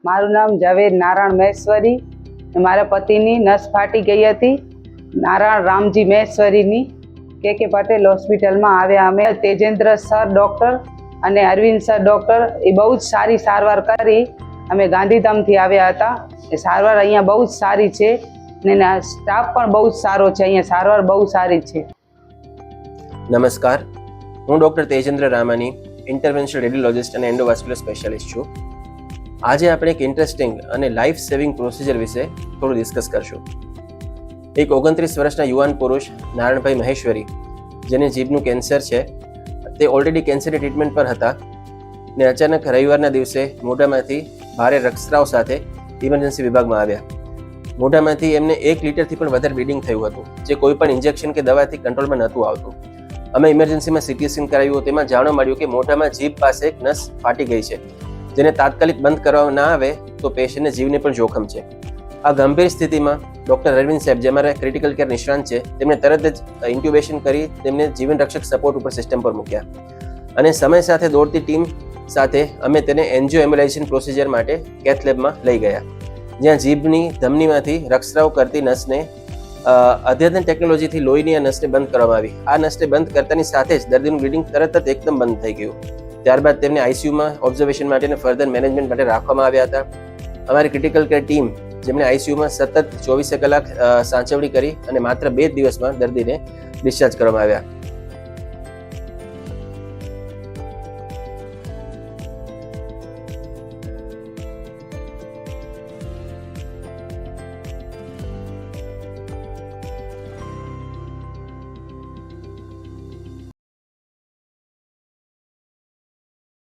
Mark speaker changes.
Speaker 1: મારું નામ ઝવેર નારાયણ મહેશ્વરી. મારા પતિની નસ ફાટી ગઈ હતી. નારાયણ રામજી મહેશ્વરીની કે પટેલ હોસ્પિટલમાં આવ્યા અમે. તેજેન્દ્ર સર ડૉક્ટર અને અરવિંદ સર ડૉક્ટર એ બહુ જ સારી સારવાર કરી. અમે ગાંધીધામથી આવ્યા હતા. એ સારવાર અહીંયા બહુ જ સારી છે અને સ્ટાફ પણ બહુ જ સારો છે. અહીંયા સારવાર બહુ સારી છે.
Speaker 2: નમસ્કાર, હું ડૉક્ટર તેજેન્દ્ર રામાની, ઇન્ટરવેન્શનલ રેડિયોલોજિસ્ટ અને એન્ડોવાસ્ક્યુલર સ્પેશિયાલિસ્ટ છું. આજે આપણે એક ઇન્ટરેસ્ટિંગ અને લાઈફ સેવિંગ પ્રોસિજર વિશે થોડું ડિસ્કસ કરશું. એક 29 વર્ષના યુવાન પુરુષ નારાયણભાઈ મહેશ્વરી, જેને જીભનું કેન્સર છે, તે ઓલરેડી કેન્સરની ટ્રીટમેન્ટ પર હતા ને અચાનક રવિવારના દિવસે મોઢામાંથી ભારે રક્તસ્રાવ સાથે ઇમરજન્સી વિભાગમાં આવ્યા. મોઢામાંથી એમને 1 લીટરથી પણ વધારે બ્લીડિંગ થયું હતું, જે કોઈ પણ ઇન્જેક્શન કે દવાથી કંટ્રોલમાં નહોતું આવતું. અમે ઇમરજન્સીમાં સીટી સ્કેન કરાવ્યું. તેમાં જાણવા મળ્યું કે મોઢામાં જીભ પાસે એક નસ ફાટી ગઈ છે, જેને તાત્કાલિક બંધ કરવામાં ના આવે તો પેશન્ટને જીવને પણ જોખમ છે. આ ગંભીર સ્થિતિમાં ડૉક્ટર અરવિંદ સાહેબ, જે અમારા ક્રિટિકલ કેર નિષ્ણાંત છે, તેમણે તરત જ ઇન્ટ્યુબેશન કરી તેમને જીવન રક્ષક સપોર્ટ ઉપર સિસ્ટમ પર મૂક્યા અને સમય સાથે દોડતી ટીમ સાથે અમે તેને એન્જિયો એમ્બ્યુલાઇઝેશન પ્રોસિજર માટે કેથ લેબમાં લઈ ગયા, જ્યાં જીભની ધમનીમાંથી રક્તસ્રાવ કરતી નસને અદ્યતન ટેકનોલોજીથી લોહીની આ નસને બંધ કરવામાં આવી. આ નસને બંધ કરતાની સાથે જ દર્દીનું બ્લીડિંગ તરત જ એકદમ બંધ થઈ ગયું. ત્યારબાદ તેમને આઈસીયુમાં ઓબ્ઝર્વેશન માટે અને ફર્ધર મેનેજમેન્ટ માટે રાખવામાં આવ્યા હતા. અમારી ક્રિટિકલ કેર ટીમ, જેમણે આઈસીયુમાં સતત 24 કલાક સાચવણી કરી અને માત્ર 2 દિવસમાં દર્દીને ડિસ્ચાર્જ કરવામાં આવ્યા.